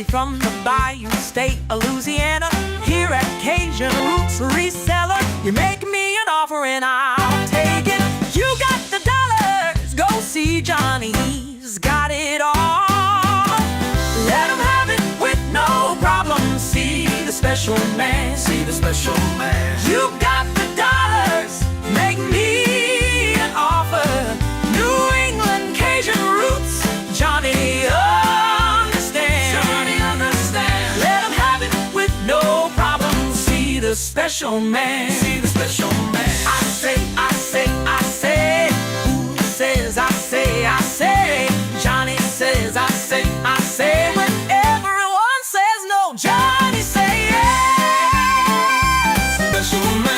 Johnny from the Bayou State of Louisiana. Here at Cajun Roots Reseller, you make me an offer and I'll take it. You got the dollars, go see Johnny, he's got it all. Let him have it with no problem. See the special man, see the special man. You got the dollars, make me an offer. New England Kajun Roots, Johnny understands. Johnny understands. Let him have it with no problem. See the special man, see the special man. I say, I say, I say. Who says I say, I say? Johnny says I say, I say. When everyone says no, Johnny say yes. Special man.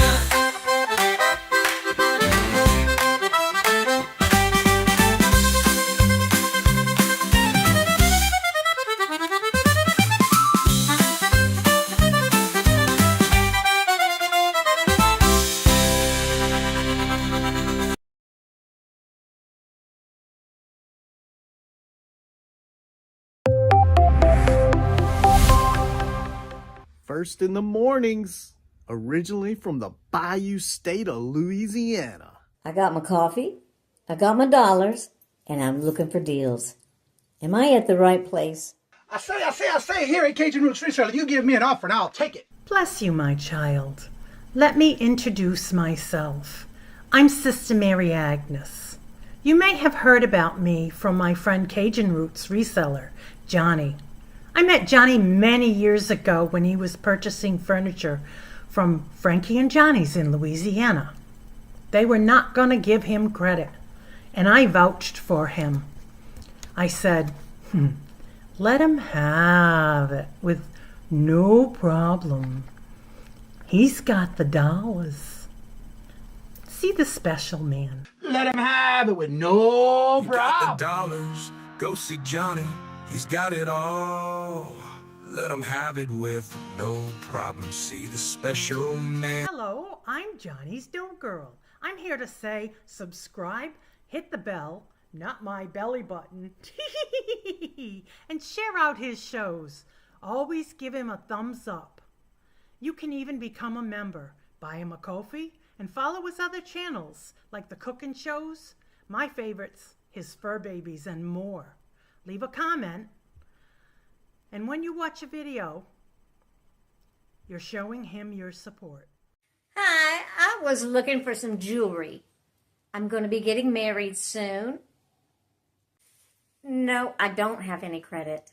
First in the mornings, originally from the Bayou State of Louisiana. I got my coffee, I got my dollars, and I'm looking for deals. Am I at the right place? I say, here at Cajun Roots Reseller, you give me an offer and I'll take it. Bless you, my child. Let me introduce myself. I'm Sister Mary Agnes. You may have heard about me from my friend Cajun Roots Reseller, Johnny. I met Johnny many years ago when he was purchasing furniture from Frankie and Johnny's in Louisiana. They were not going to give him credit, and I vouched for him. I said, let him have it with no problem. He's got the dollars. See the special man. Let him have it with no You problem. got the dollars, go see Johnny, he's got it all. Let him have it with no problem. See the special man. Hello, I'm Johnny's Dough Girl. I'm here to say subscribe, hit the bell, not my belly button, and share out his shows. Always give him a thumbs up. You can even become a member. Buy him a coffee and follow his other channels like the cooking shows, my favorites, his fur babies, and more. Leave a comment, and when you watch a video, you're showing him your support. Hi, I was looking for some jewelry. I'm going to be getting married soon. No, I don't have any credit.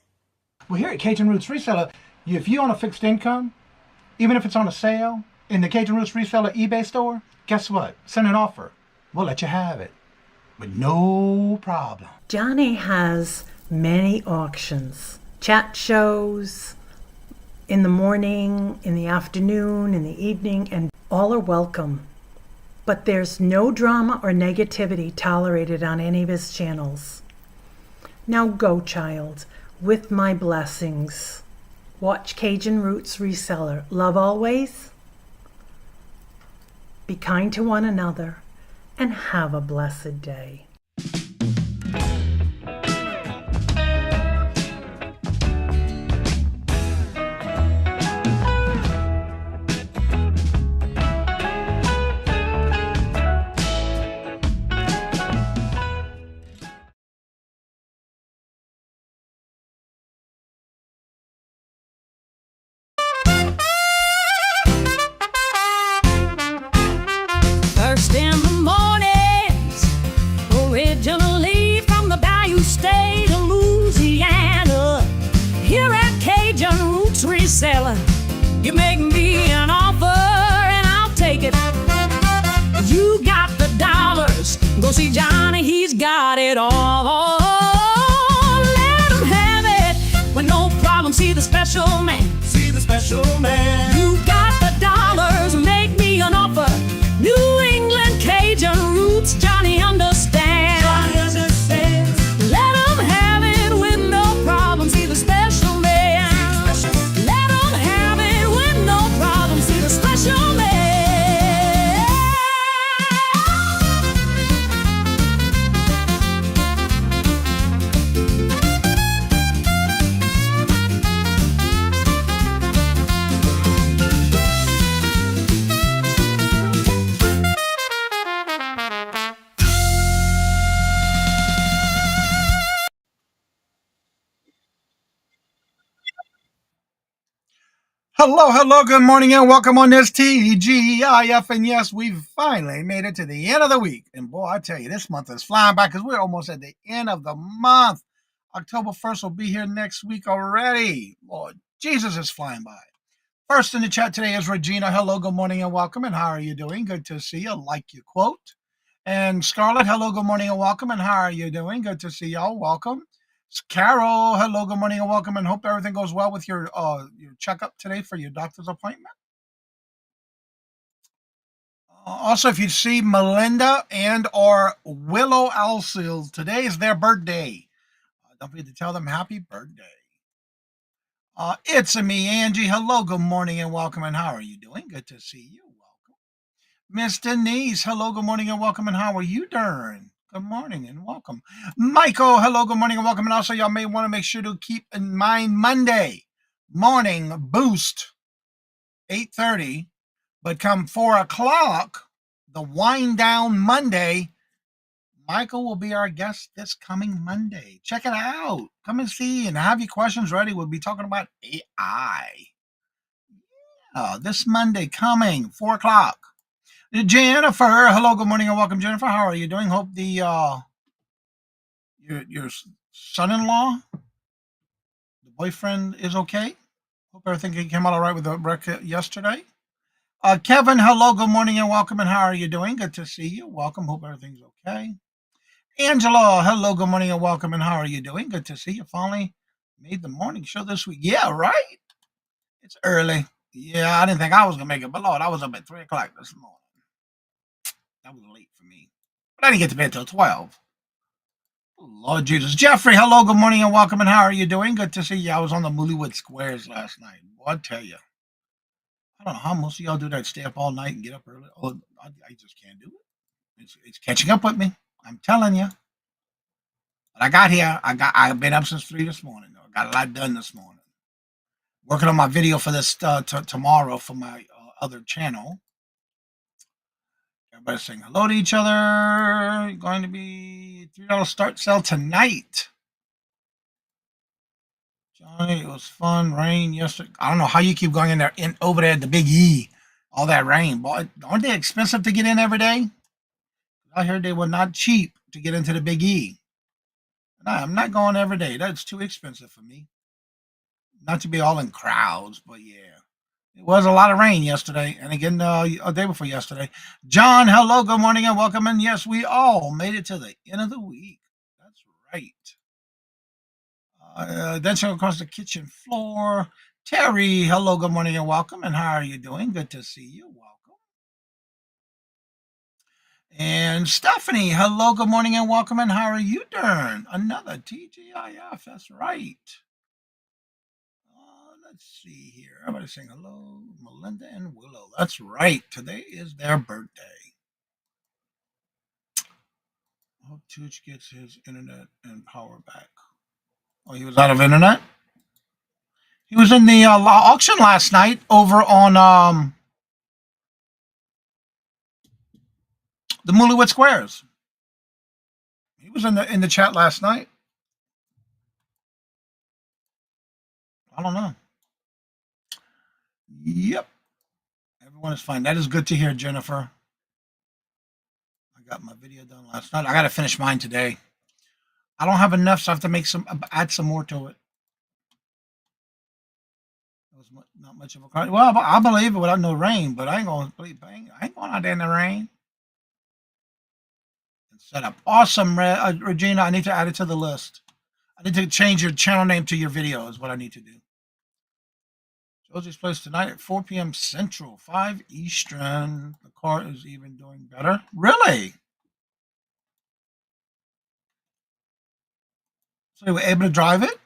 Well, here at Cajun Roots Reseller, if you own a fixed income, even if it's on a sale in the Cajun Roots Reseller eBay store, guess what? Send an offer. We'll let you have it with no problem. Johnny has many auctions, chat shows, in the morning, in the afternoon, in the evening, and all are welcome. But there's no drama or negativity tolerated on any of his channels. Now go, child, with my blessings. Watch Cajun Roots Reseller. Love always. Be kind to one another, and have a blessed day. First in the mornings, originally from the Bayou State of Louisiana. Here at Cajun Roots Reseller, you make me an offer and I'll take it. You got the dollars, go see Johnny, he's got it all. Let him have it with no problem. See the special man, see the special man. You got the dollars, make me an offer. New England Cajun Roots, Johnny understands. Johnny understands. Let him have it with no problem. See the special man. Let him have it with no problem. See the special man. Hello, good morning, and welcome on this TGIF. And yes, we've finally made it to the end of the week. And boy, I tell you, this month is flying by because we're almost at the end of the month. October 1st will be here next week already. Lord Jesus, is flying by. First in the chat today is Regina. Hello, good morning, and welcome. And how are you doing? Good to see you. Like your quote. And Scarlett, hello, good morning, and welcome. And how are you doing? Good to see y'all. Welcome. Carol, hello, good morning, and welcome, and hope everything goes well with your checkup today for your doctor's appointment. Also, if you see Melinda and or Willow Alseals, today is their birthday. Don't forget to tell them happy birthday. It's me, Angie. Hello, good morning, and welcome, and how are you doing? Good to see you. Welcome. Miss Denise, hello, good morning, and welcome, and how are you doing? Good morning and welcome. Michael, hello, good morning and welcome. And also, y'all may want to make sure to keep in mind Monday morning boost, 8:30. But come 4 o'clock, the wind down Monday, Michael will be our guest this coming Monday. Check it out. Come and see and have your questions ready. We'll be talking about AI. This Monday coming, 4 o'clock. Jennifer, hello, good morning and welcome, Jennifer. How are you doing? Hope the your son-in-law, the boyfriend, is okay. Hope everything came out all right with the wreck yesterday. Kevin, hello, good morning and welcome, and how are you doing? Good to see you. Welcome. Hope everything's okay. Angela, hello, good morning and welcome, and how are you doing? Good to see you. Finally made the morning show this week. Yeah, right? It's early. Yeah, I didn't think I was going to make it, but Lord, I was up at 3 o'clock this morning. That was late for me. But I didn't get to bed till 12. Lord Jesus. Jeffrey, hello, good morning and welcome, and how are you doing? Good to see you. I was on the Mullywood Squares last night. Boy, I tell you. I don't know how most of y'all do that, stay up all night and get up early. Oh, I just can't do it. It's catching up with me. I'm telling you. But I got here. I've been up since 3 this morning. I got a lot done this morning. Working on my video for this tomorrow for my other channel. Everybody saying hello to each other. Going to be $3 start sale tonight. Johnny, it was fun. Rain yesterday. I don't know how you keep going in there, over there at the Big E. All that rain. Boy, aren't they expensive to get in every day? I heard they were not cheap to get into the Big E. And I'm not going every day. That's too expensive for me. Not to be all in crowds, but yeah. It was a lot of rain yesterday, and again a day before yesterday. John, hello, good morning, and welcome. And yes, we all made it to the end of the week. That's right. Dancing across the kitchen floor. Terry, hello, good morning, and welcome. And how are you doing? Good to see you. Welcome. And Stephanie, hello, good morning, and welcome. And how are you doing? Another TGIF. That's right. Let's see here. Everybody saying hello, Melinda and Willow. That's right. Today is their birthday. I hope Tooch gets his internet and power back. Oh, he was out of internet? He was in the auction last night over on the Mullywood Squares. He was in the chat last night. I don't know. Yep. Everyone is fine. That is good to hear, Jennifer. I got my video done last night. I got to finish mine today. I don't have enough, so I have to add some more to it. It was not much of a crowd. Well, I believe it without no rain, but I ain't going out there in the rain. And set up. Awesome, Regina. I need to add it to the list. I need to change your channel name to your video is what I need to do. Josie's Place tonight at 4 p.m. Central, 5 Eastern. The car is even doing better. Really? So you were able to drive it?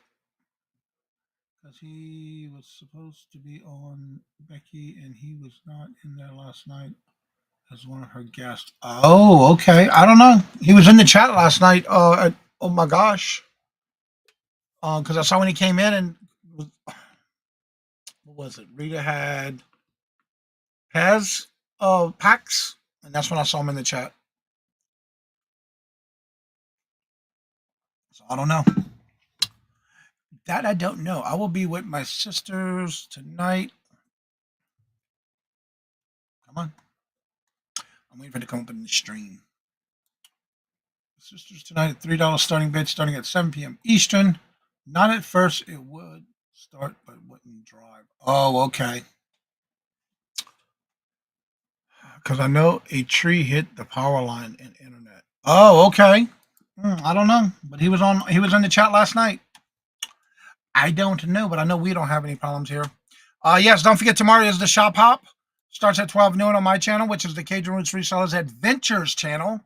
Because he was supposed to be on Becky, and he was not in there last night as one of her guests. Oh, okay. I don't know. He was in the chat last night. Oh my gosh. Because I saw when he came in and what was it? Rita had Pez packs, and that's when I saw him in the chat. So I don't know. That I don't know. I will be with my sisters tonight. Come on. I'm waiting for it to come up in the stream. Sisters tonight at $3 starting bid starting at 7 p.m. Eastern. Not at first. It would start, but wouldn't drive. Oh, okay. Because I know a tree hit the power line and internet. Oh, okay. I don't know, but he was in the chat last night. I don't know, but I know we don't have any problems here. Yes, don't forget tomorrow is the shop hop. Starts at 12 noon on my channel, which is the Cajun Roots Resellers Adventures channel.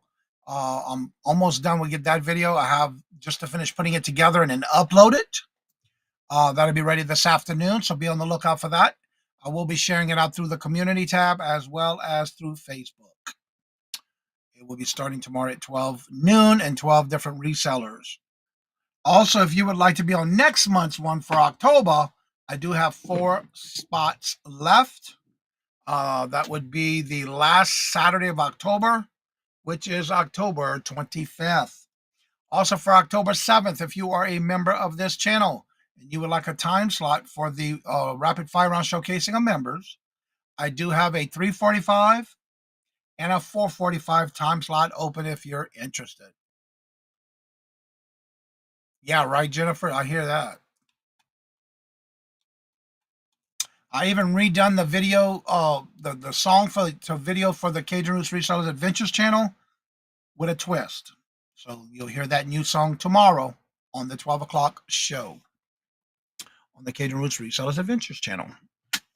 I'm almost done with that video. I have just to finish putting it together and then upload it. That'll be ready this afternoon, so be on the lookout for that. I will be sharing it out through the community tab as well as through Facebook. It will be starting tomorrow at 12 noon and 12 different resellers. Also, if you would like to be on next month's one for October, I do have 4 spots left. That would be the last Saturday of October, which is October 25th. Also for October 7th, if you are a member of this channel and you would like a time slot for the rapid fire round showcasing of members, I do have a 3:45 and a 4:45 time slot open if you're interested. Yeah, right, Jennifer. I hear that. I even redone the video, the song to video for the Cajun Roots Resellers Adventures channel with a twist. So you'll hear that new song tomorrow on the 12 o'clock show on the Cajun Roots Resellers Adventures channel.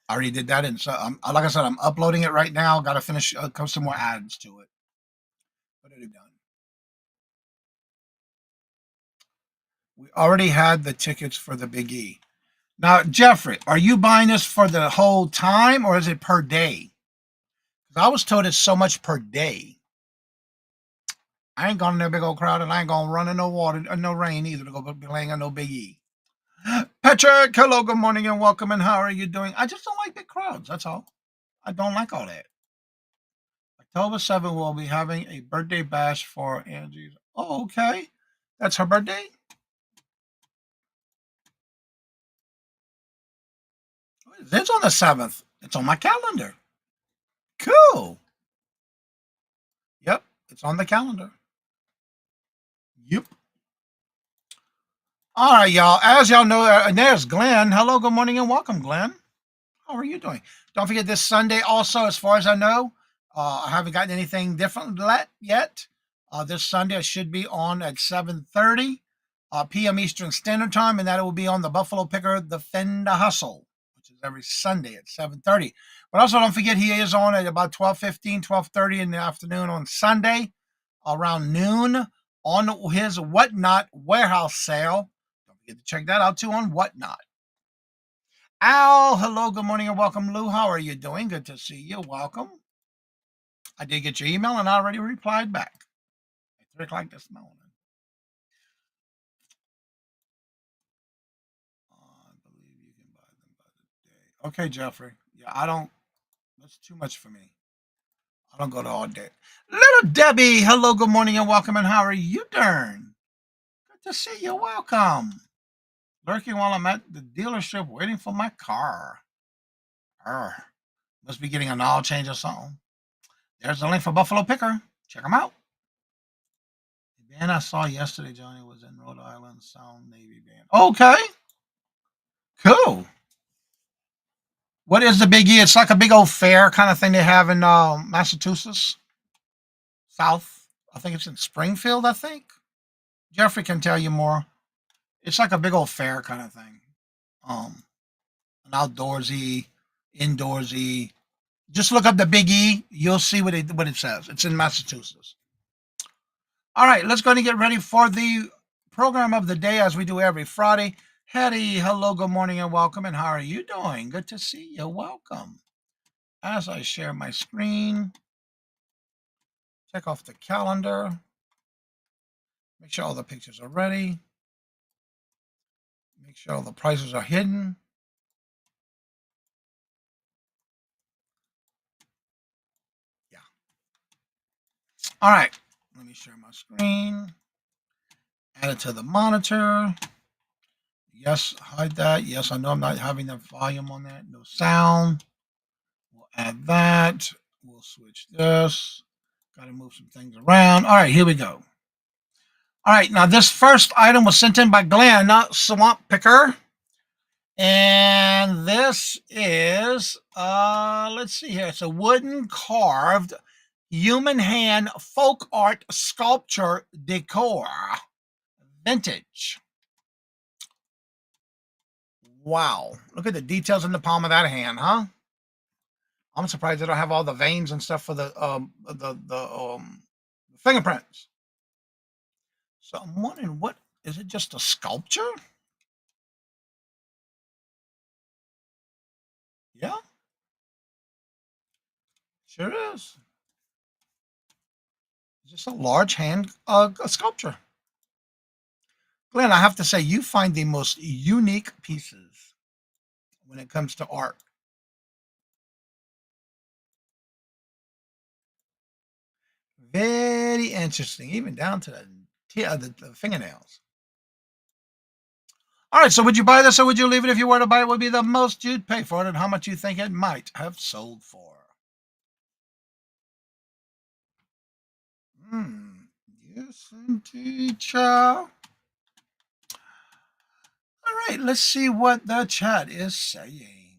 I already did that, and so like I said, I'm uploading it right now. Got to finish some more ads to it. But it'll be done. We already had the tickets for the Big E. Now, Jeffrey, are you buying this for the whole time or is it per day? Because I was told it's so much per day. I ain't going in that big old crowd and I ain't going to run in no water or no rain either to go be playing on no Big E. Patrick, hello, good morning and welcome. And how are you doing? I just don't like big crowds. That's all. I don't like all that. October 7th, we'll be having a birthday bash for Angie's. Oh, okay. That's her birthday? It's on the 7th. It's on my calendar. Cool. Yep, it's on the calendar. Yep. All right, y'all. As y'all know, and there's Glenn. Hello, good morning, and welcome, Glenn. How are you doing? Don't forget this Sunday also, as far as I know, I haven't gotten anything different yet. This Sunday, I should be on at 7:30 p.m. Eastern Standard Time, and that will be on the Buffalo Picker, the Fender Hustle, which is every Sunday at 7:30. But also don't forget he is on at about 12:15, 12:30 in the afternoon on Sunday, around noon, on his Whatnot warehouse sale. Don't forget to check that out too on Whatnot. Al, hello, good morning and welcome. Lou, how are you doing? Good to see you. Welcome. I did get your email and I already replied back at 3 o'clock this morning. I believe you can buy them by the day. Okay, Jeffrey. Yeah, I don't. That's too much for me. I don't go to all day. Little Debbie, hello, good morning and welcome. And how are you doing? Good to see you. Welcome. Lurking while I'm at the dealership waiting for my car. Must be getting an oil change or something. There's the link for Buffalo Picker. Check them out. The band I saw yesterday, Johnny, was in Rhode Island, Sound Navy Band. Okay. Cool. What is the Big E? It's like a big old fair kind of thing they have in Massachusetts. South. I think it's in Springfield, I think. Jeffrey can tell you more. It's like a big old fair kind of thing. An outdoorsy, indoorsy. Just look up the Big E. You'll see what it says. It's in Massachusetts. All right, let's go and get ready for the program of the day as we do every Friday. Hetty, hello, good morning and welcome. And how are you doing? Good to see you. Welcome. As I share my screen, check off the calendar. Make sure all the pictures are ready. Make sure all the prices are hidden. Yeah. All right. Let me share my screen. Add it to the monitor. Yes, hide that. Yes, I know I'm not having the volume on that. No sound. We'll add that. We'll switch this. Got to move some things around. All right, here we go. All right, now this first item was sent in by Glenn, not Swamp Picker. And this is, let's see here. It's a wooden carved human hand folk art sculpture decor. Vintage. Wow. Look at the details in the palm of that hand, huh? I'm surprised they don't have all the veins and stuff for the fingerprints. So I'm wondering, what is it? Just a sculpture? Yeah, sure is. It's just a large hand a sculpture. Glenn, I have to say, you find the most unique pieces when it comes to art. Very interesting, even down to the fingernails. All right, so would you buy this or would you leave it? If you were to buy it, would be the most you'd pay for it and how much you think it might have sold for. Yes, teacher. All right, let's see what the chat is saying.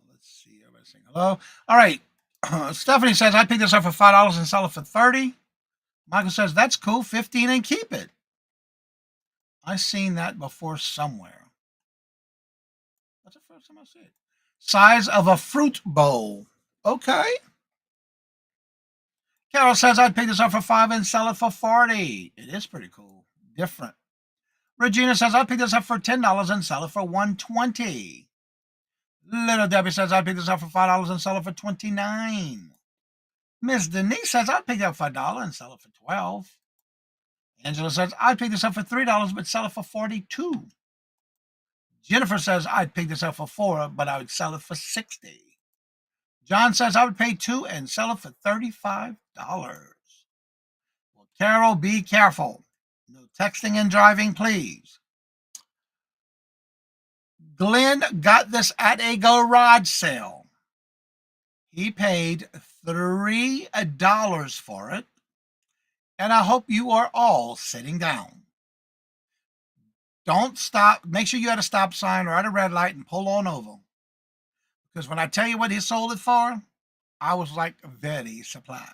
Let's see, everybody saying hello. All right, Stephanie says, I picked this up for $5 and sell it for $30. Michael says, that's cool, $15 and keep it. I've seen that before somewhere. That's the first time I see it. Size of a fruit bowl. Okay. Carol says, I'd pick this up for $5 and sell it for $40. It is pretty cool. Different. Regina says, I'd pick this up for $10 and sell it for $120. Little Debbie says, I'd pick this up for $5 and sell it for $29. Miss Denise says, I'd pick it up for $1 and sell it for $12. Angela says, I'd pick this up for $3 but sell it for $42. Jennifer says, I'd pick this up for $4 but I would sell it for $60. John says, I would pay $2 and sell it for $35. Well, Carol, be careful. No texting and driving, please. Glenn got this at a garage sale. He paid $3 for it. And I hope you are all sitting down. Don't stop. Make sure you had a stop sign or at a red light and pull on over. Because when I tell you what he sold it for, I was like very surprised.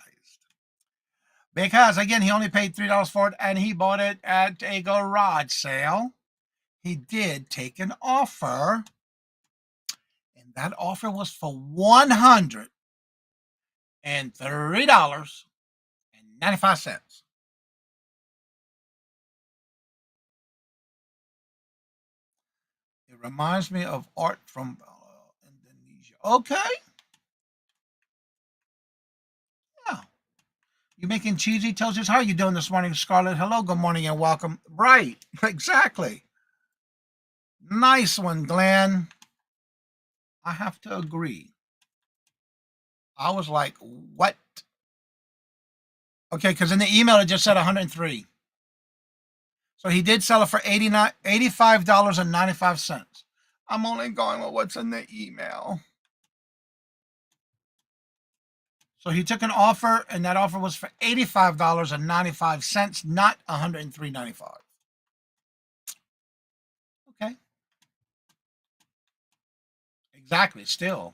Because again, he only paid $3 for it and he bought it at a garage sale. He did take an offer. And that offer was for $103.95. It reminds me of art from Indonesia. Okay. Yeah. You making cheesy toasters? How are you doing this morning, Scarlett? Hello, good morning, and welcome. Right. Exactly. Nice one, Glenn. I have to agree. I was like, what? Okay, because in the email it just said 103. So he did sell it for $85.95. I'm only going with what's in the email. So he took an offer, and that offer was for $85.95, not $103.95. Okay. Exactly, still.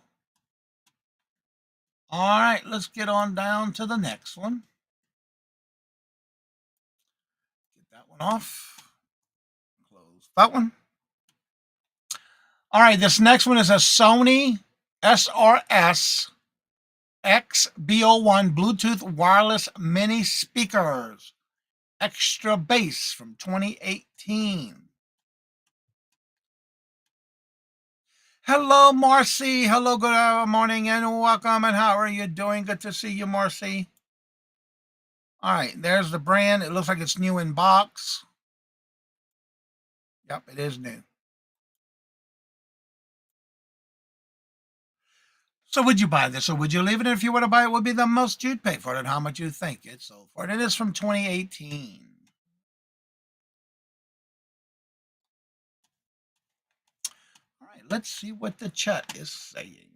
All right, let's get on down to the next one. Get that one off. Close that one. All right, this next one is a Sony SRS XB01 Bluetooth wireless mini speakers. Extra bass from 2018. Hello, Marcy. Hello, good morning and welcome. And how are you doing? Good to see you, Marcy. All right, there's the brand. It looks like it's new in box. Yep, it is new. So would you buy this or would you leave it? If you were to buy it, what would be the most you'd pay for it and how much you think it sold for it? It is from 2018. All right, let's see what the chat is saying.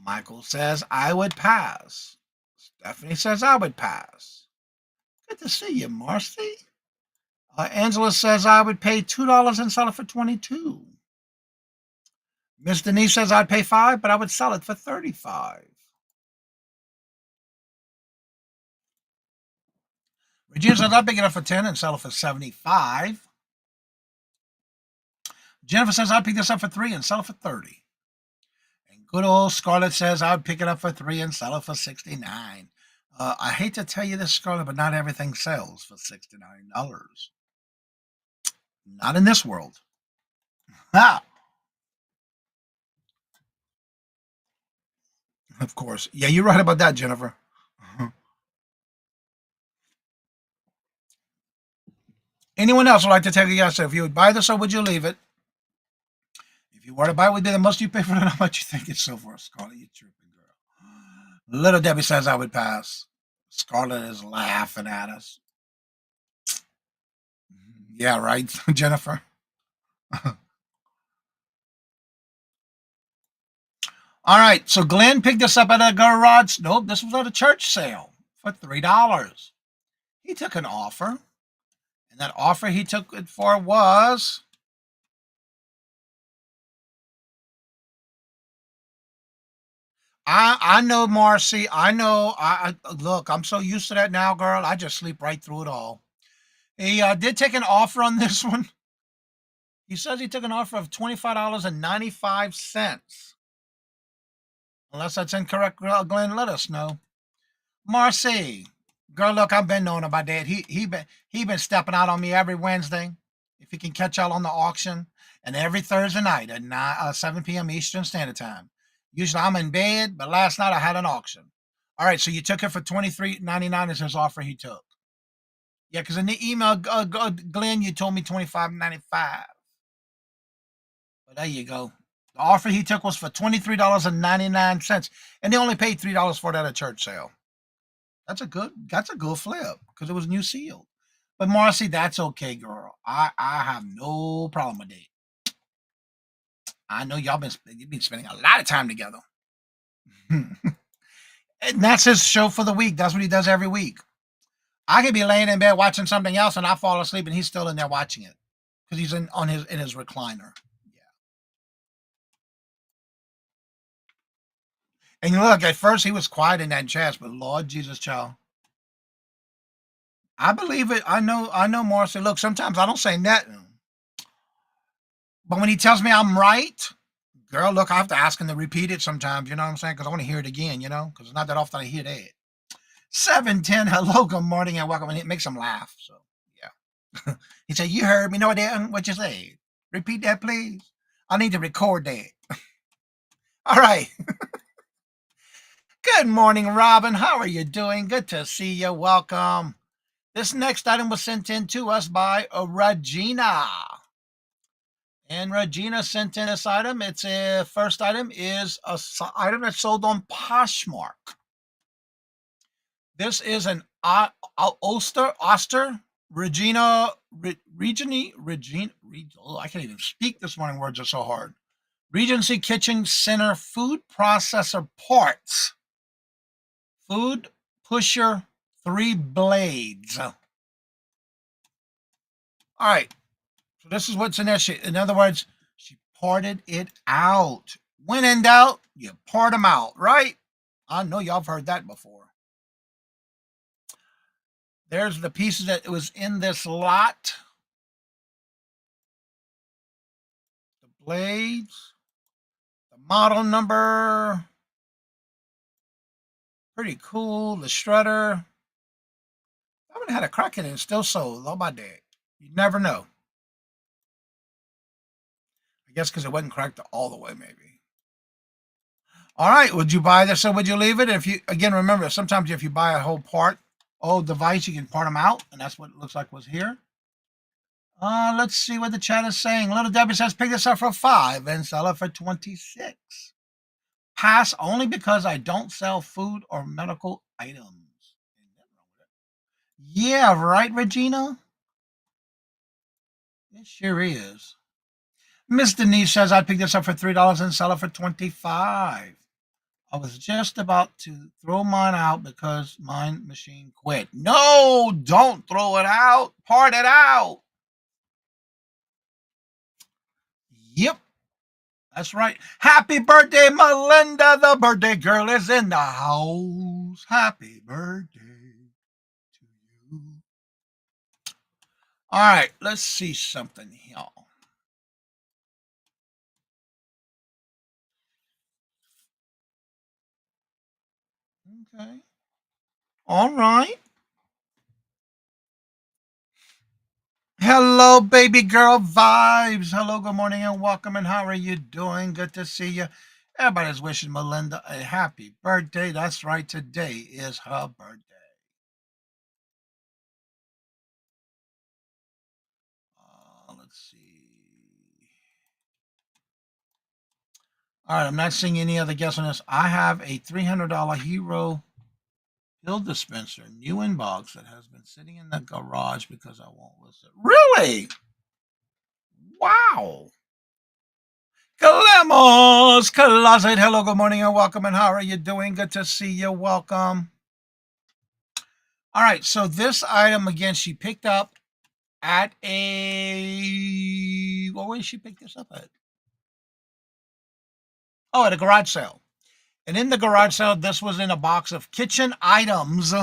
Michael says I would pass. Stephanie says I would pass. Good to see you, Marcy. Angela says I would pay $2 and sell it for $22. Miss Denise says I'd pay $5, but I would sell it for $35. Regina says I'd pick it up for $10 and sell it for $75. Jennifer says I'd pick this up for $3 and sell it for $30. And good old Scarlett says I'd pick it up for $3 and sell it for $69. I hate to tell you this, Scarlett, but not everything sells for $69. Not in this world. Ha! Of course. Yeah, you're right about that, Jennifer. Anyone else would like to take a guess? If you would buy this or would you leave it? If you were to buy it, would be the most you pay for it. How much you think it's so for, Scarlett? You tripping girl. Little Debbie says I would pass. Scarlett is laughing at us. Yeah, right, Jennifer. All right, so Glenn picked this up at a garage. Nope, this was at a church sale for $3. He took an offer, and that offer he took it for was I know, Marcy. I know. I look. I'm so used to that now, girl. I just sleep right through it all. He did take an offer on this one. He says he took an offer of $25.95. Unless that's incorrect, Glenn, let us know. Marcy, girl, look, I've been knowing about that. He been stepping out on me every Wednesday. If he can catch y'all on the auction, and every Thursday night at 7 p.m. Eastern Standard Time. Usually I'm in bed, but last night I had an auction. All right, so you took it for $23.99 is his offer he took. Yeah, because in the email, Glenn, you told me $25.95. But there you go. The offer he took was for $23.99, and they only paid $3 for it at a church sale. That's a good flip because it was new sealed. But Marcy, that's okay, girl. I have no problem with it. I know you've been spending a lot of time together. And that's his show for the week. That's what he does every week. I could be laying in bed watching something else and I fall asleep and he's still in there watching it because he's in his recliner. Yeah. And look, at first he was quiet in that chat, but Lord Jesus, child. I believe it. I know Marcy. Look, sometimes I don't say nothing. But when he tells me I'm right, girl, look, I have to ask him to repeat it sometimes, you know what I'm saying? Because I want to hear it again, you know? Because it's not that often I hear that. 710, hello, good morning, and welcome. And it makes him laugh, so, yeah. He said, you heard me, no idea what you said. Repeat that, please. I need to record that. All right. Good morning, Robin. How are you doing? Good to see you. Welcome. This next item was sent in to us by Regina. And Regina sent in this item. Its first item is an item that's sold on Poshmark. This is an Oster, Regina, I can't even speak this morning. Words are so hard. Regency Kitchen Center food processor parts. Food pusher 3 blades. All right. So this is what's in there. In other words, she parted it out. When in doubt, you part them out, right? I know y'all have heard that before. There's the pieces that was in this lot. The blades. The model number. Pretty cool. The strutter. I haven't had a crack in it. It's still sold. Oh, my dad. You never know. I guess because it wasn't cracked all the way, maybe. All right. Would you buy this or would you leave it? If you, again, remember, sometimes if you buy a whole device, you can part them out. And that's what it looks like was here. Let's see what the chat is saying. Little Debbie says, pick this up for $5 and sell it for $26. Pass only because I don't sell food or medical items. Yeah, right, Regina? It sure is. Miss Denise says I'd pick this up for $3 and sell it for $25. I was just about to throw mine out because mine machine quit. No, don't throw it out. Part it out. Yep, that's right. Happy birthday, Melinda. The birthday girl is in the house. Happy birthday to you. All right, let's see something here. Okay. All right. Hello, baby girl vibes. Hello, good morning and welcome. And how are you doing? Good to see you. Everybody's wishing Melinda a happy birthday. That's right. Today is her birthday. Let's see. All right. I'm not seeing any other guests on this. I have a $300 Hero pill dispenser, new in box, that has been sitting in the garage because I won't list it. Really? Wow. Calemos Closet. Hello, good morning and welcome. And how are you doing? Good to see you. Welcome. All right. So this item again, she picked up at a, well, where did she pick this up at? Oh, at a garage sale. And in the garage sale, this was in a box of kitchen items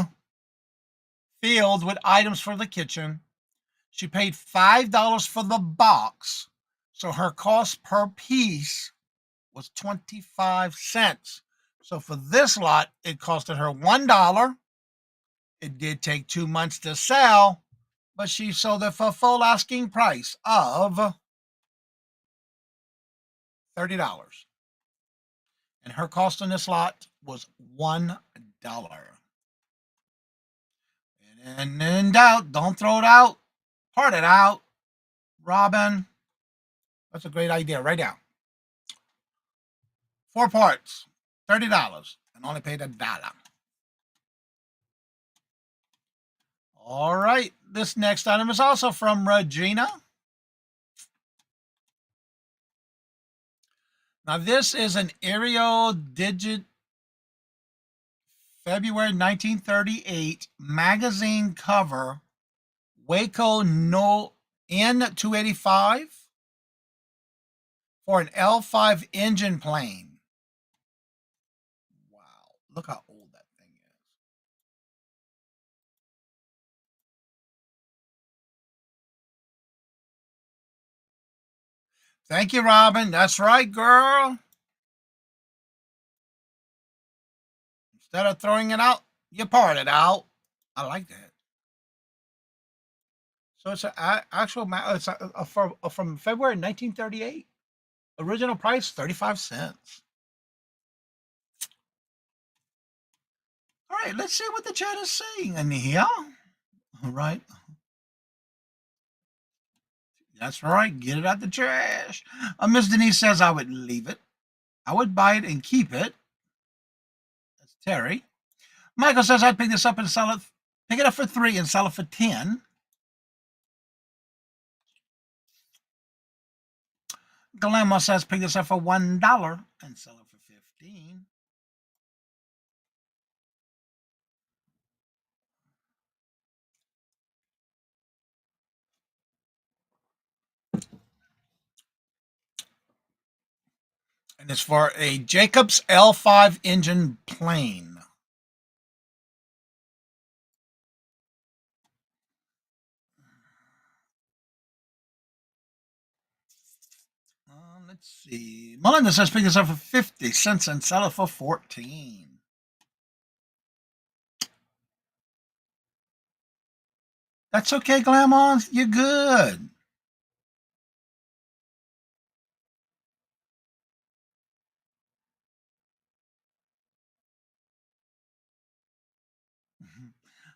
filled with items for the kitchen. She paid $5 for the box. So her cost per piece was 25 cents. So for this lot, it costed her $1. It did take 2 months to sell, but she sold it for full asking price of $30. And her cost on this lot was $1. And in doubt, don't throw it out. Part it out. Robin, that's a great idea. Right now. 4 parts, $30, and only paid $1. All right. This next item is also from Regina. Now, this is an Aerial Digit February 1938 magazine cover, Waco No N285 for an L5 engine plane. Wow. Look how old that thing is. Thank you, Robin. That's right, girl. Instead of throwing it out, you part it out. I like that. So it's an actual, it's from February 1938. Original price, 35 cents. All right, let's see what the chat is saying in here. All right. That's right. Get it out the trash. Miss Denise says I would leave it. I would buy it and keep it. That's Terry. Michael says I'd pick this up and sell it. Pick it up for $3 and sell it for $10. Guillermo says pick this up for $1 and sell it for $15. And it's for a Jacobs L5 engine plane. Let's see. Melinda says pick this up for 50 cents and sell it for 14. That's okay, Glamon. You're good.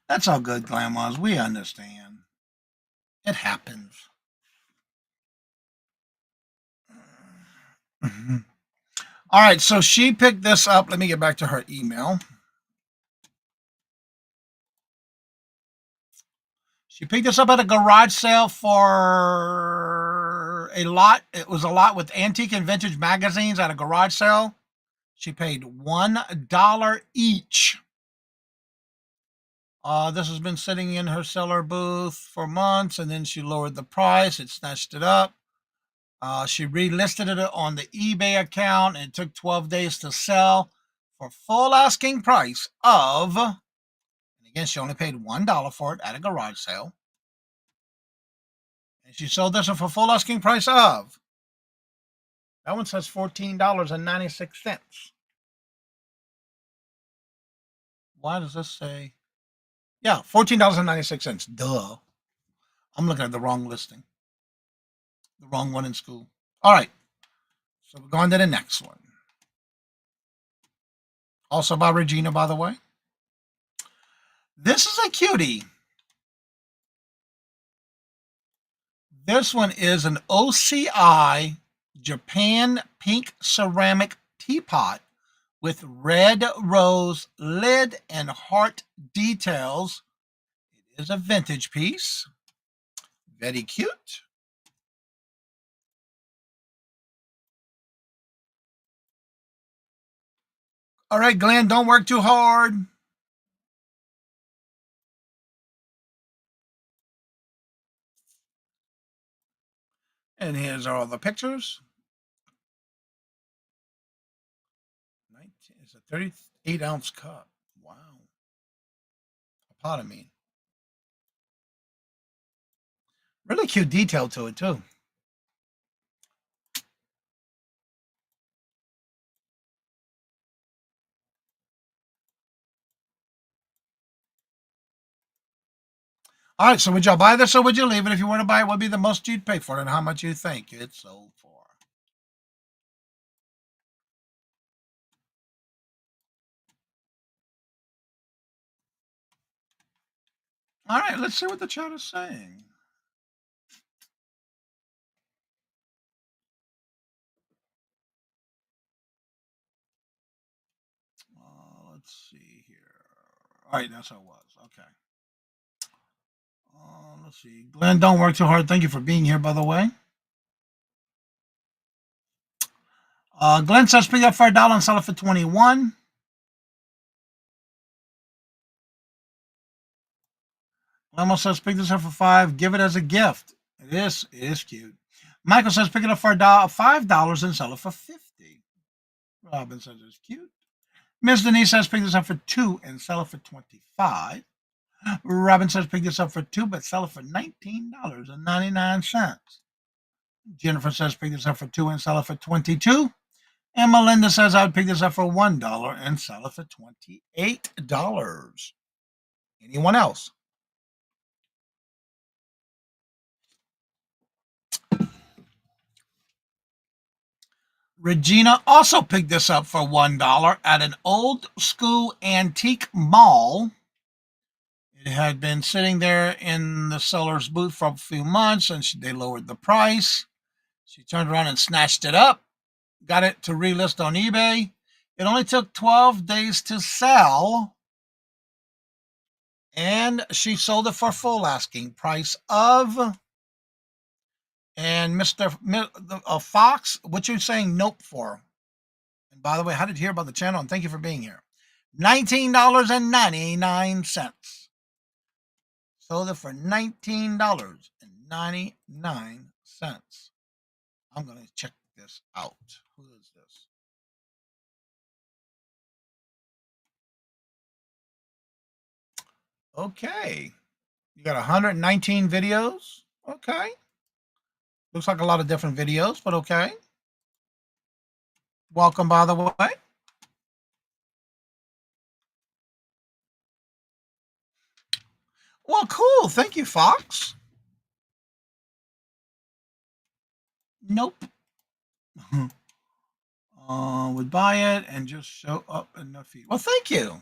That's all good, Glamons. We understand. It happens. All right, so she picked this up. Let me get back to her email. She picked this up at a garage sale for a lot. It was a lot with antique and vintage magazines at a garage sale. She paid $1 each. This has been sitting in her seller booth for months, and then she lowered the price. It snatched it up. She relisted it on the eBay account, and it took 12 days to sell for full asking price of, and again, she only paid $1 for it at a garage sale. And she sold this for full asking price of, that one says $14.96. Why does this say? Yeah, $14.96. Duh. I'm looking at the wrong listing. The wrong one in school. All right. So we're going to the next one. Also by Regina, by the way. This is a cutie. This one is an OCI Japan pink ceramic teapot with red rose lid and heart details. It is a vintage piece. Very cute. All right, Glenn, don't work too hard. And here's all the pictures. It's a 38-ounce cup. Wow. A pot, I mean. Really cute detail to it, too. All right, so would y'all buy this or would you leave it? If you were to buy it, what would be the most you'd pay for it and how much you think it sold for? All right, let's see what the chat is saying. Let's see here. All right, that's how it was. Okay. Let's see. Glenn, don't work too hard. Thank you for being here, by the way. Glenn says pick up for $1 and sell it for 21. Lemo says pick this up for $5. Give it as a gift. It is cute. Michael says pick it up for $5 and sell it for 50. Robin says it's cute. Miss Denise says pick this up for $2 and sell it for 25. Robin says pick this up for $2 but sell it for $19.99. Jennifer says pick this up for $2 and sell it for 22. And Melinda says I would pick this up for $1 and sell it for $28. Anyone else? Regina also picked this up for $1 at an old school antique mall. It had been sitting there in the seller's booth for a few months, and they lowered the price. She turned around and snatched it up, got it to relist on eBay. It only took 12 days to sell, and she sold it for full asking price of, and Mr. Fox, what you saying nope for? And by the way, how did you hear about the channel? And thank you for being here. $19.99. Sold it for $19.99. I'm going to check this out. Who is this? Okay. You got 119 videos. Okay. Looks like a lot of different videos, but okay. Welcome, by the way. Well, cool. Thank you, Fox. Nope. Would buy it and just show up in the feed. Well, thank you.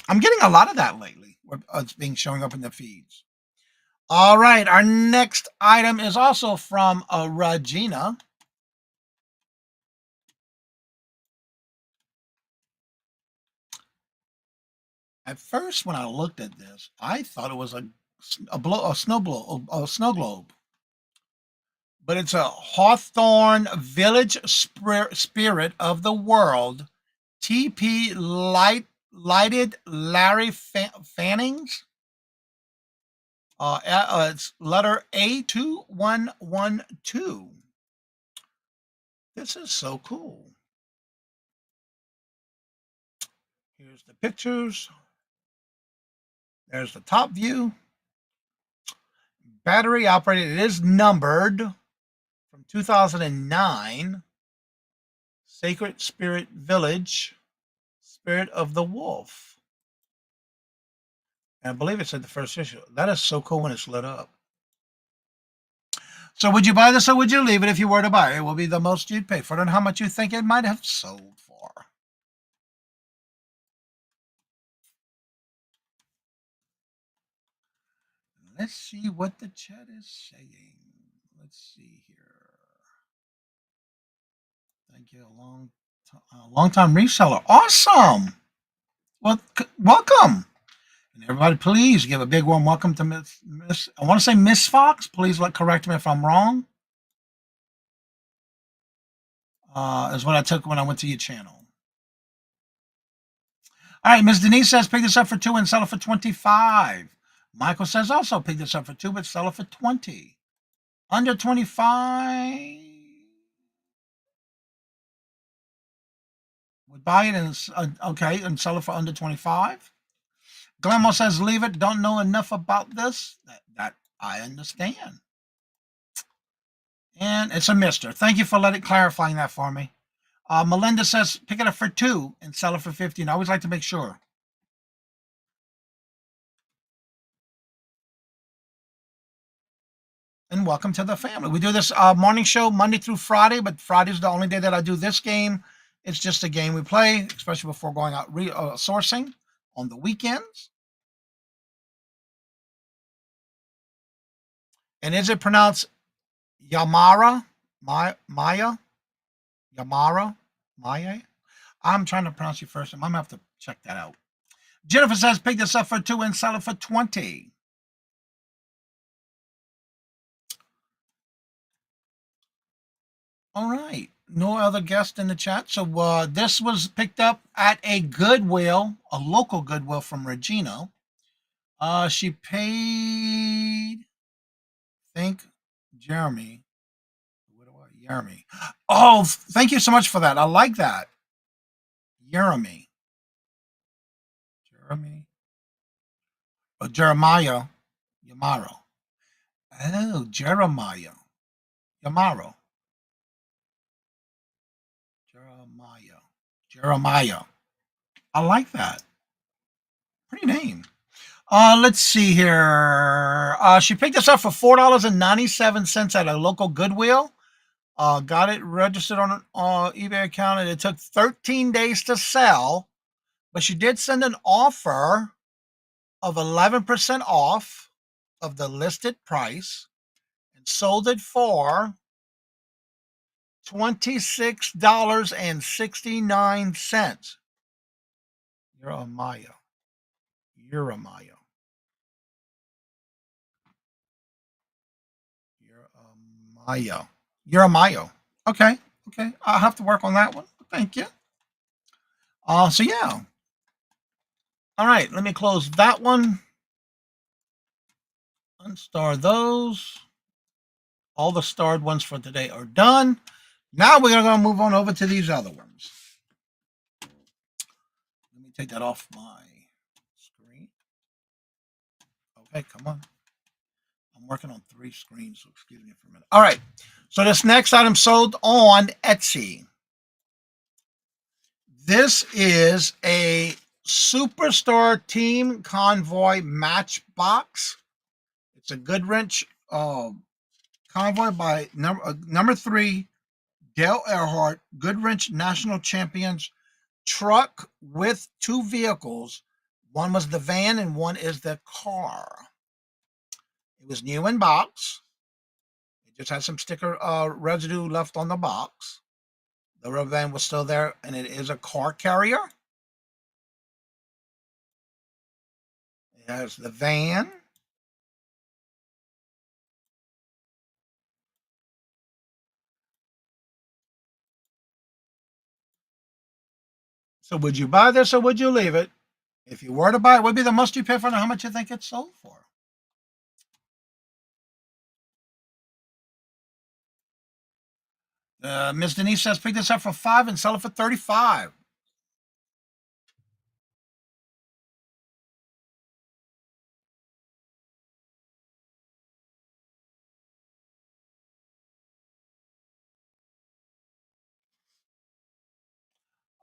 I'm getting a lot of that lately. It's being showing up in the feeds. All right. Our next item is also from Regina. At first, when I looked at this, I thought it was a snow globe. But it's a Hawthorne Village Spirit of the World TP lighted Larry Fannings. It's letter A2112. This is so cool. Here's the pictures. There's the top view. Battery operated. It is numbered from 2009. Sacred Spirit Village. Spirit of the Wolf. And I believe it's in the first issue. That is so cool when it's lit up. So would you buy this or would you leave it? If you were to buy it, it will be the most you'd pay for it and how much you think it might have sold for. Let's see what the chat is saying. Let's see here. Thank you. A long time reseller. Awesome. Well, welcome. And everybody, please give a big warm welcome to Miss. I want to say Miss Fox. Please correct me if I'm wrong. Is what I took when I went to your channel. All right, Miss Denise says pick this up for 2 and sell it for 25. Michael says also pick this up for 2 but sell it for 20. Under 25. Would buy it and okay and sell it for under 25. Glammo says leave it. Don't know enough about this. That I understand. And it's a mister. Thank you for clarifying that for me. Melinda says pick it up for 2 and sell it for 50. And I always like to make sure. And welcome to the family. We do this morning show Monday through Friday, but Friday's the only day that I do this game. It's just a game we play, especially before going out sourcing on the weekends. And is it pronounced Yamara? Maya? Yamara? Maya? I'm trying to pronounce your first name. I'm going to have to check that out. Jennifer says pick this up for 2 and sell it for 20. All right. No other guests in the chat. So this was picked up at a Goodwill, a local Goodwill from Regina. She paid, I think, Jeremy. Jeremy. Oh, thank you so much for that. I like that. Jeremy. Oh, Jeremiah. Yamaro. Oh, Jeremiah. Yamaro. Jeremiah. I like that. Pretty name. Let's see here. She picked this up for $4.97 at a local Goodwill. Got it registered on an eBay account, and it took 13 days to sell. But she did send an offer of 11% off of the listed price and sold it for $26.69. Jeremiah. Okay. I'll have to work on that one. Thank you. So yeah. All right, let me close that one. Unstar those. All the starred ones for today are done. Now we're going to move on over to these other ones. Let me take that off my screen. Okay, come on. I'm working on 3 screens, so excuse me for a minute. All right, so this next item sold on Etsy. This is a Superstar Team Convoy Matchbox. It's a Goodwrench convoy by number 3, Dale Earnhardt, Goodwrench National Champions truck with 2 vehicles. One was the van and one is the car. It was new in box. It just had some sticker residue left on the box. The rubber band was still there, and it is a car carrier. It has the van. So would you buy this or would you leave it? If you were to buy it, what would be the most you pay for it and how much you think it sold for? Miss Denise says pick this up for $5 and sell it for $35.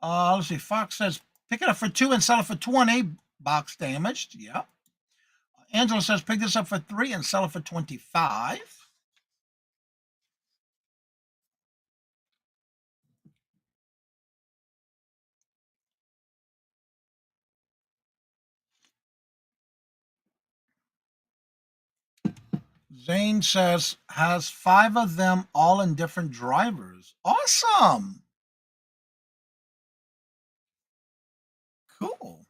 Let's see. Fox says pick it up for $2 and sell it for $20. Box damaged. Yeah. Angela says pick this up for $3 and sell it for $25. Zane says has 5 of them all in different drivers. Awesome. Cool.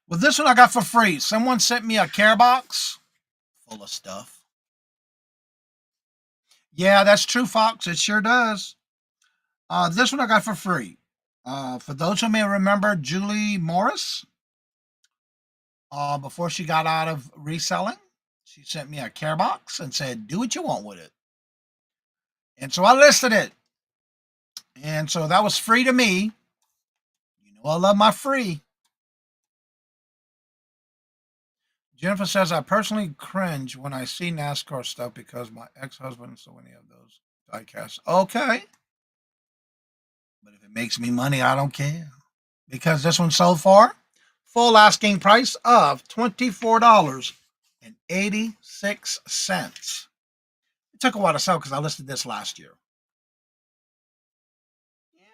Well, this one I got for free. Someone sent me a care box full of stuff. Yeah, that's true, Fox. It sure does. This one I got for free. For those who may remember Julie Morris, before she got out of reselling, she sent me a care box and said, do what you want with it. And so I listed it. And so that was free to me. You know, I love my free. Jennifer says, I personally cringe when I see NASCAR stuff because my ex-husband so many of those diecasts. Okay. But if it makes me money, I don't care. Because this one sold for full asking price of $24.86. It took a while to sell because I listed this last year. Yeah.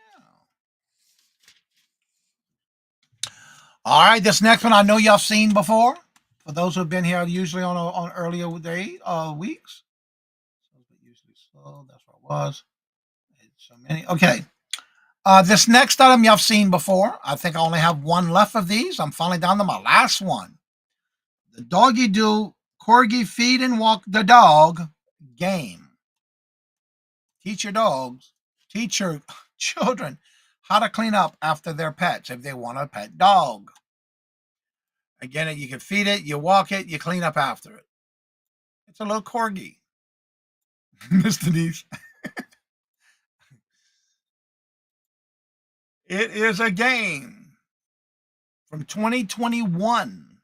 All right, this next one I know y'all seen before. For those who've been here usually on earlier weeks. Usually slow. That's what it was. So many. Okay. This next item y'all seen before. I think I only have one left of these. I'm finally down to my last one. The Doggy Do Corgi Feed and Walk the Dog game. Teach your children how to clean up after their pets if they want a pet dog. Again, you can feed it, you walk it, you clean up after it. It's a little corgi. Miss Denise. It is a game from 2021.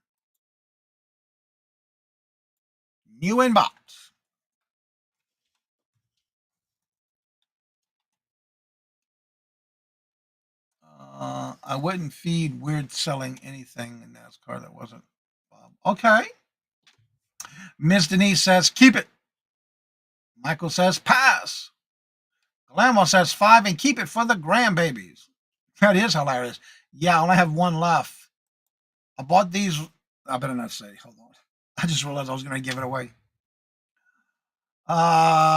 New in box. I wouldn't feed weird selling anything in NASCAR that wasn't Bob. Okay. Miss Denise says, keep it. Michael says, pass. Guillermo says, 5 and keep it for the grandbabies. That is hilarious. Yeah, I only have one left. I bought these. I better not say. Hold on. I just realized I was going to give it away.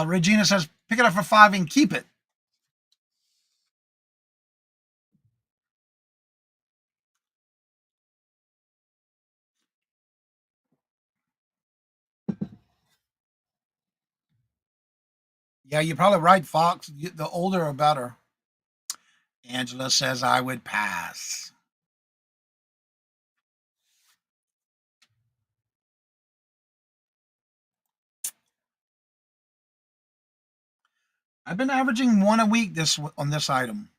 Regina says, pick it up for 5 and keep it. Yeah, you're probably right, Fox. The older are better. Angela says I would pass. I've been averaging 1 a week on this item.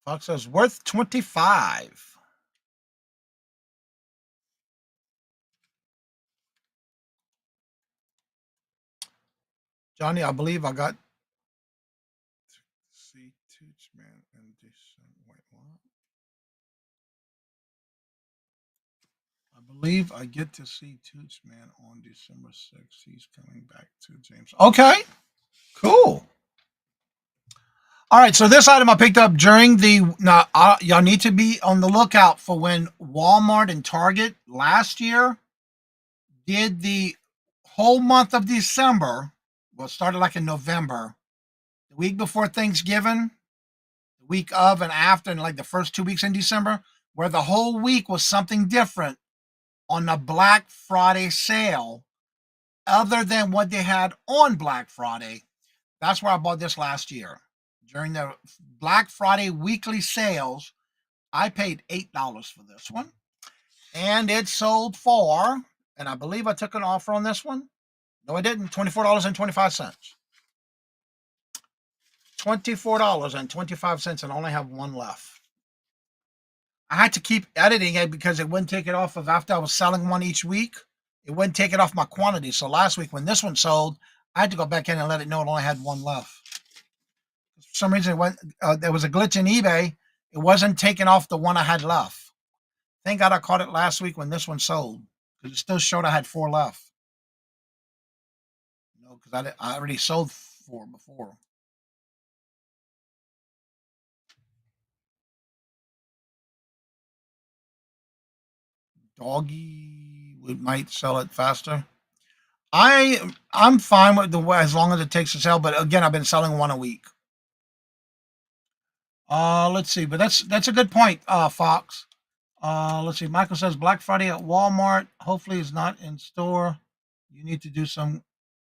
Fox says worth 25. Johnny, I believe I got see Toots Man and wait, what? I believe I get to see Toots Man on December 6th. He's coming back to James. Okay, cool. All right, so this item I picked up during y'all need to be on the lookout for when Walmart and Target last year did the whole month of December. Well, it started like in November, the week before Thanksgiving, the week of and after, and like the first 2 weeks in December, where the whole week was something different on the Black Friday sale other than what they had on Black Friday. That's where I bought this last year. During the Black Friday weekly sales, I paid $8 for this one. And it sold for, and I believe I took an offer on this one. No, I didn't. $24.25. $24.25, and I only have one left. I had to keep editing it because it wouldn't take it off of after I was selling one each week. It wouldn't take it off my quantity. So last week when this one sold, I had to go back in and let it know it only had one left. For some reason, there was a glitch in eBay. It wasn't taking off the one I had left. Thank God I caught it last week when this one sold, because it still showed I had 4 left. No, because I already sold 4 before. Doggy might sell it faster. I'm fine with the way as long as it takes to sell, but again, I've been selling one a week. Let's see, but that's a good point, Fox. Let's see. Michael says Black Friday at Walmart. Hopefully, it's not in store. You need to do some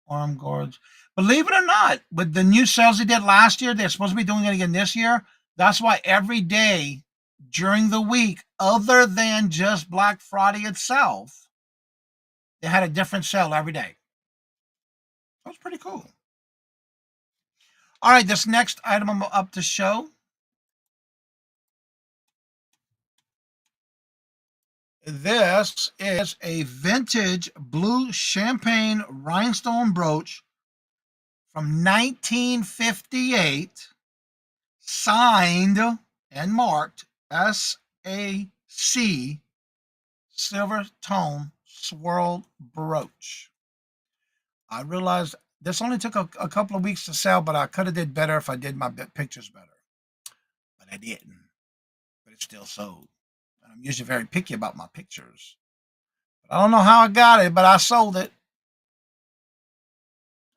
arm guards. Believe it or not, with the new sales they did last year, they're supposed to be doing it again this year. That's why every day during the week, other than just Black Friday itself, they had a different sale every day. That was pretty cool. All right, this next item I'm up to show. This is a vintage blue champagne rhinestone brooch from 1958, signed and marked SAC silver tone swirled brooch. I realized this only took a couple of weeks to sell, but I could have did better if I did my pictures better. But I didn't. But it still sold. And I'm usually very picky about my pictures. But I don't know how I got it, but I sold it.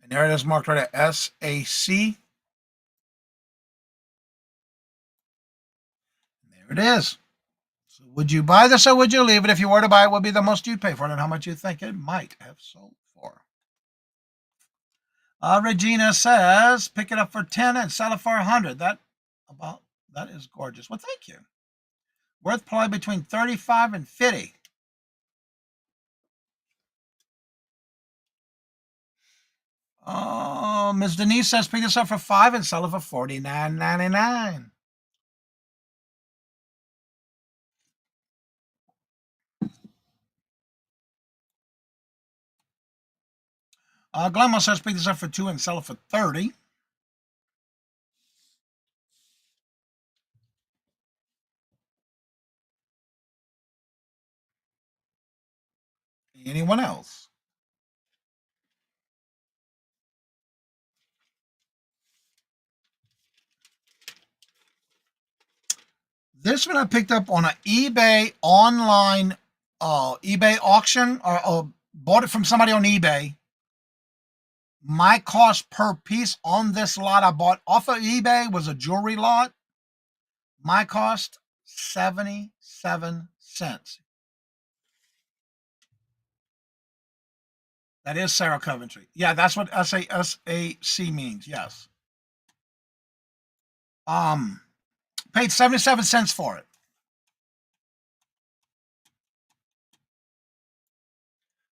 And there it is marked right at SAC. There it is. So would you buy this or would you leave it? If you were to buy it, what would be the most you'd pay for it and how much you think it might have sold for? Regina says, pick it up for 10 and sell it for 100. That is gorgeous. Well, thank you. Worth probably between 35 and 50. Oh, Ms. Denise says, pick this up for 5 and sell it for $49.99. Glenmo says, pick this up for 2 and sell it for 30. Anyone else? This one I picked up on an eBay online eBay auction, or bought it from somebody on eBay. My cost per piece on this lot I bought off of eBay was a jewelry lot. My cost 77 cents. That is Sarah Coventry. Yeah, that's what SAC means. Yes. Paid 77 cents for it.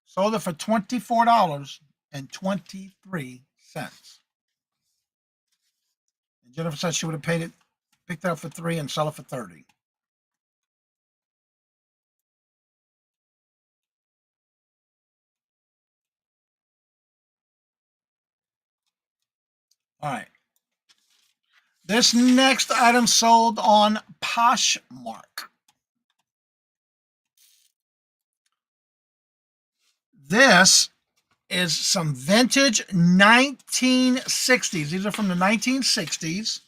Sold it for $24.23. And Jennifer said she would have picked it up for 3 and sell it for 30. All right. This next item sold on Poshmark. This is some vintage 1960s. These are from the 1960s.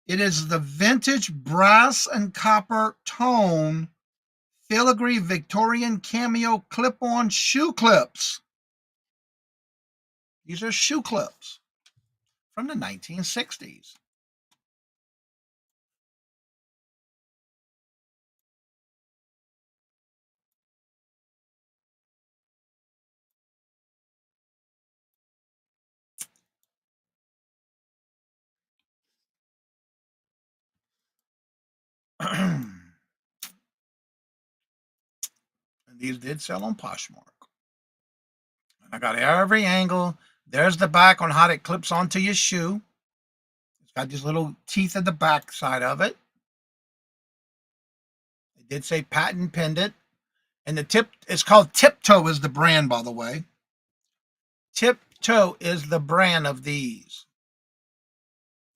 It is the vintage brass and copper tone filigree Victorian cameo clip-on shoe clips. These are shoe clips from the 1960s. And these did sell on Poshmark. And I got every angle. There's the back on how it clips onto your shoe. It's got these little teeth at the back side of it. It did say patent pendant. And the tip, it's called Tiptoe is the brand, by the way. Tiptoe is the brand of these.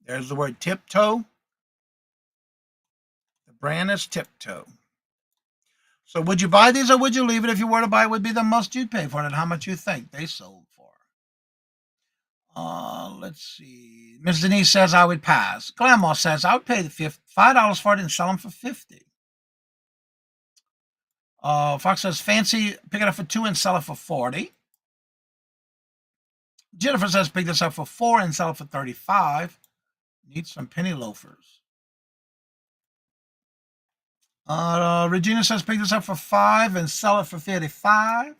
There's the word Tiptoe. The brand is Tiptoe. So would you buy these or would you leave it? If you were to buy it, would be the most you'd pay for it and how much you think they sold for. Let's see. Miss Denise says I would pass. Grandma says I would pay the $5 for it and sell them for $50. Fox says fancy, pick it up for $2 and sell it for $40. Jennifer says pick this up for $4 and sell it for $35. Need some penny loafers. Regina says pick this up for $5 and sell it for $35.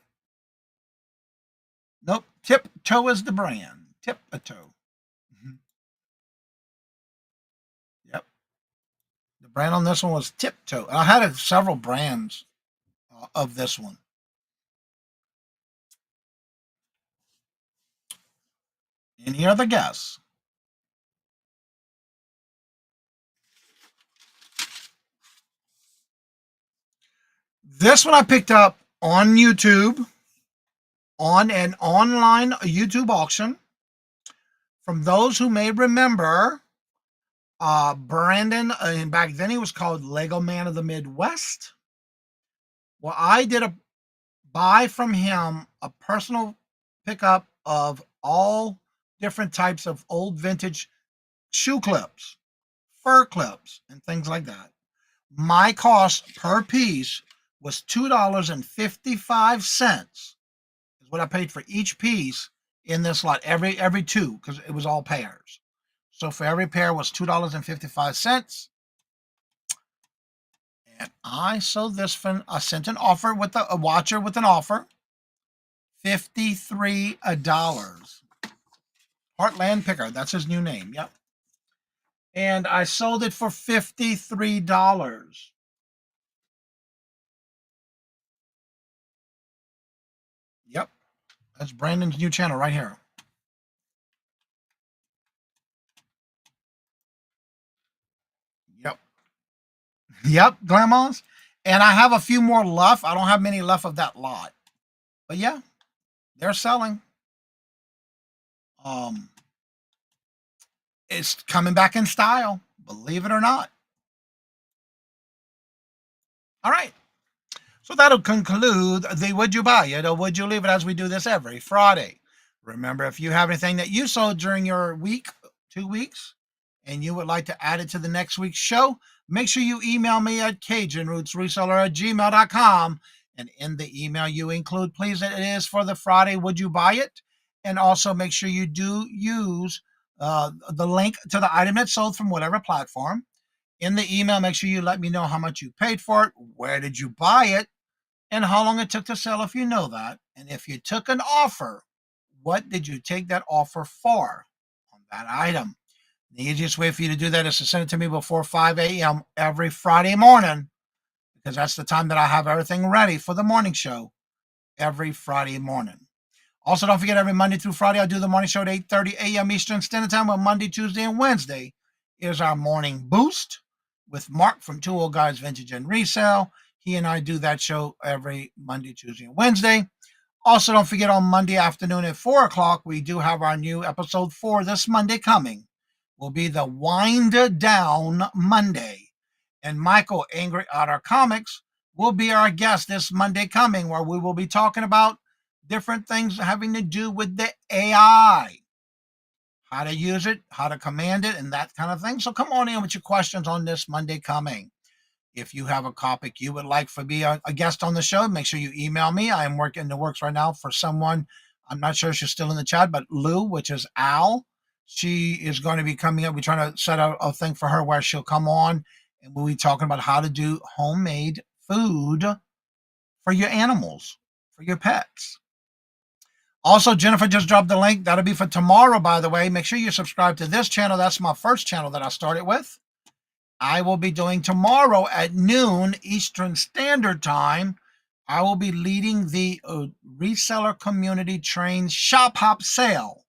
Nope. Tiptoe is the brand. Tiptoe. Yep. The brand on this one was Tiptoe. I had several brands of this one. Any other guess? This one I picked up on YouTube, on an online YouTube auction. From those who may remember, Brandon, and back then he was called Lego Man of the Midwest. Well, I did a buy from him a personal pickup of all different types of old vintage shoe clips, fur clips, and things like that. My cost per piece was $2.55 is what I paid for each piece in this lot, every two, because it was all pairs. So for every pair was $2.55. And I sold this for, I sent an offer with a watcher with an offer, $53. Heartland Picker, that's his new name. Yep. And I sold it for $53. Yep. That's Brandon's new channel right here. Yep. Yep, grandmas. And I have a few more left. I don't have many left of that lot. But yeah, they're selling. It's coming back in style, believe it or not. All right. So that'll conclude the Would You Buy It or Would You Leave It, as we do this every Friday. Remember, if you have anything that you sold during your week, 2 weeks, and you would like to add it to the next week's show, make sure you email me at CajunRootsReseller@gmail.com. And in the email you include, please, it is for the Friday Would You Buy It? And also make sure you do use the link to the item that sold from whatever platform. In the email, make sure you let me know how much you paid for it, where did you buy it, and how long it took to sell if you know that. And if you took an offer, what did you take that offer for on that item? The easiest way for you to do that is to send it to me before 5 a.m. every Friday morning, because that's the time that I have everything ready for the morning show every Friday morning. Also, don't forget, every Monday through Friday, I do the morning show at 8:30 a.m. Eastern Standard Time. On Monday, Tuesday, and Wednesday is our morning boost with Mark from Two Old Guys Vintage and Resale. He and I do that show every Monday, Tuesday, and Wednesday. Also, don't forget, on Monday afternoon at 4 o'clock, we do have our new episode 4 this Monday coming. Will be the Wind Down Monday. And Michael, Angry Otter Comics, will be our guest this Monday coming, where we will be talking about different things having to do with the AI. How to use it, how to command it, and that kind of thing. So come on in with your questions on this Monday coming. If you have a topic you would like for me a guest on the show, make sure you email me. I am working in the works right now for someone. I'm not sure if she's still in the chat, but Lou, which is Al, she is going to be coming up. We're trying to set out a thing for her where she'll come on and we'll be talking about how to do homemade food for your animals, for your pets. Also, Jennifer just dropped the link. That'll be for tomorrow, by the way. Make sure you subscribe to this channel. That's my first channel that I started with. I will be doing tomorrow at noon Eastern Standard Time. I will be leading the Reseller Community Train Shop Hop Sale.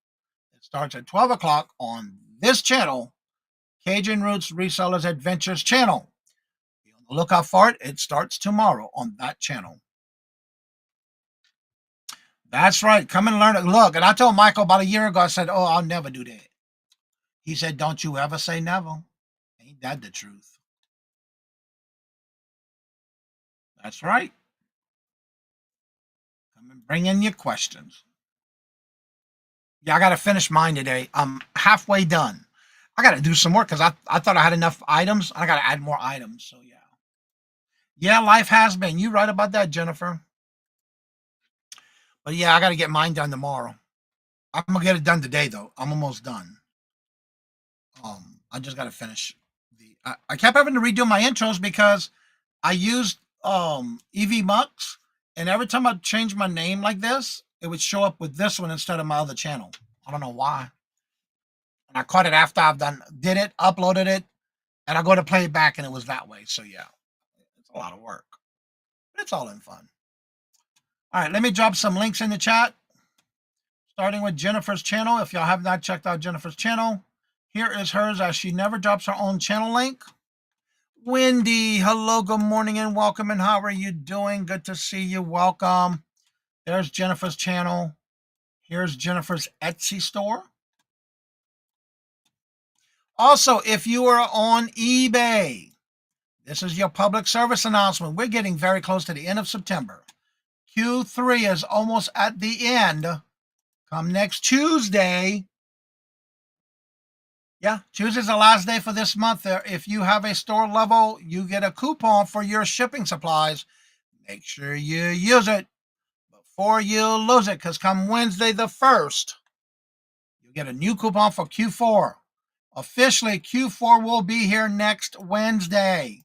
It starts at 12 o'clock on this channel, Cajun Roots Resellers Adventures channel. Be on the lookout for it. It starts tomorrow on that channel. That's right. Come and learn it. Look, and I told Michael about a year ago, I said, oh, I'll never do that. He said, don't you ever say never. Ain't that the truth? That's right. Come and bring in your questions. Yeah, I got to finish mine today. I'm halfway done. I got to do some more because I thought I had enough items. I got to add more items. So, yeah. Yeah, life has been. You're right about that, Jennifer. But, yeah, I got to get mine done tomorrow. I'm going to get it done today, though. I'm almost done. I just got to finish. I kept having to redo my intros because I used EV Mux. And every time I changed my name like this, it would show up with this one instead of my other channel. I don't know why. And I caught it after I've did it, uploaded it, and I go to play it back, and it was that way. So, yeah, it's a lot of work. But it's all in fun. All right, let me drop some links in the chat, starting with Jennifer's channel. If y'all have not checked out Jennifer's channel, here is hers as she never drops her own channel link. Wendy, hello, good morning, and welcome, and how are you doing? Good to see you. Welcome. There's Jennifer's channel. Here's Jennifer's Etsy store. Also, if you are on eBay, this is your public service announcement. We're getting very close to the end of September. Q3 is almost at the end. Come next Tuesday. Yeah, Tuesday's the last day for this month. If you have a store level, you get a coupon for your shipping supplies. Make sure you use it before you lose it, because come Wednesday the 1st, you'll get a new coupon for Q4. Officially, Q4 will be here next Wednesday.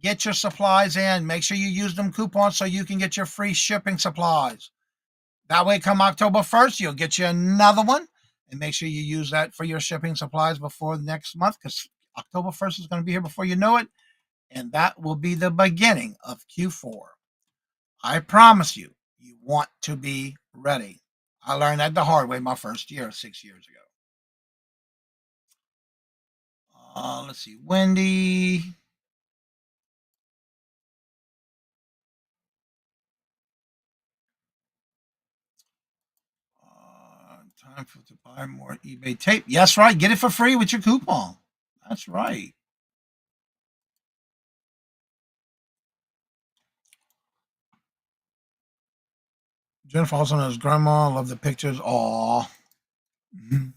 Get your supplies in. Make sure you use them coupons so you can get your free shipping supplies. That way, come October 1st, you'll get you another one. And make sure you use that for your shipping supplies before next month, because October 1st is going to be here before you know it. And that will be the beginning of Q4. I promise you, you want to be ready. I learned that the hard way my first year, 6 years ago. Let's see, Wendy. Time to buy more eBay tape. Yes, right. Get it for free with your coupon. That's right. Jennifer also knows grandma. Love the pictures. Aw. Mm-hmm.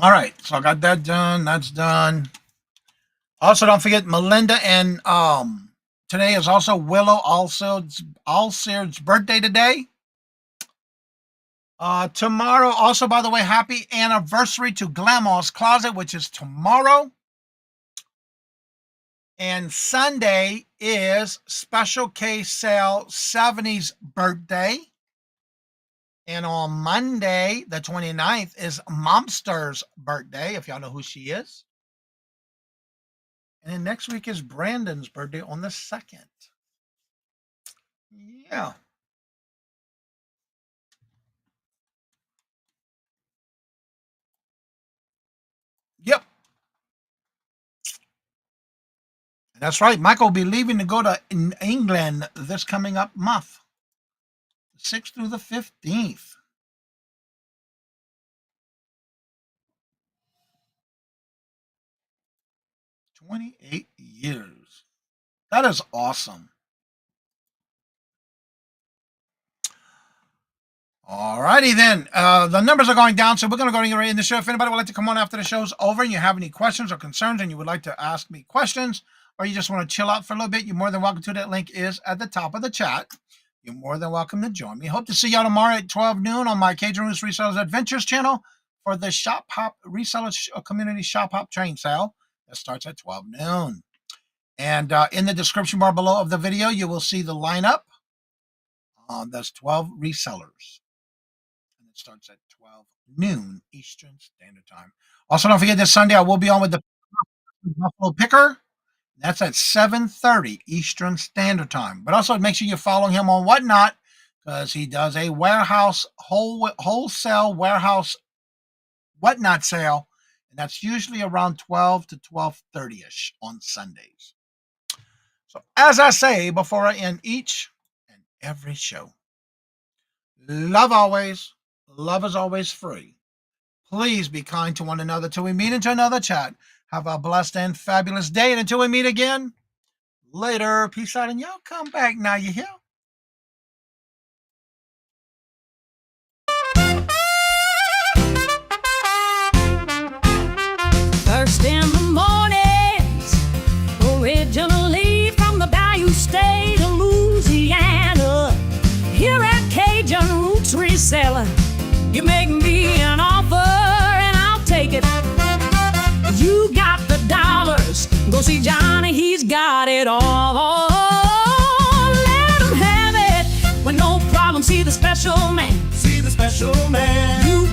All right. So I got that done. That's done. Also, don't forget Melinda and today is also Willow Alseard's birthday today. Tomorrow, also, by the way, happy anniversary to Grandma's Closet, which is tomorrow. And Sunday is Special K Sale 70's birthday. And on Monday, the 29th, is Momster's birthday, if y'all know who she is. And then next week is Brandon's birthday on the 2nd. Yeah. Yep. That's right. Michael will be leaving to go to England this coming up month. 6th through the 15th. "28 years. That is awesome. All righty then. The numbers are going down, so we're going to go right in the show. If anybody would like to come on after the show's over and you have any questions or concerns and you would like to ask me questions, or you just want to chill out for a little bit, you're more than welcome to. That link is at the top of the chat. You're more than welcome to join me. Hope to see y'all tomorrow at 12 noon on my Cajun Roots Resellers Adventures channel for the Shop Hop Reseller Community Shop Hop Train Sale that starts at 12 noon. And in the description bar below of the video, you will see the lineup. There's 12 resellers. And it starts at 12 noon Eastern Standard Time. Also, don't forget this Sunday, I will be on with the Buffalo Picker. That's at 7:30 Eastern Standard Time. But also make sure you're following him on Whatnot, because he does a wholesale warehouse Whatnot sale. And that's usually around 12 to 12:30ish on Sundays. So as I say before I end each and every show, love always, love is always free. Please be kind to one another till we meet into another chat. Have a blessed and fabulous day. And until we meet again, later. Peace out. And y'all come back now, you hear? First in the mornings, originally from the Bayou State of Louisiana. Here at Cajun Roots Reseller, you make me an offer and I'll take it. You got the dollars, go see Johnny, he's got it all. Let him have it with no problem. See the special man, see the special man. You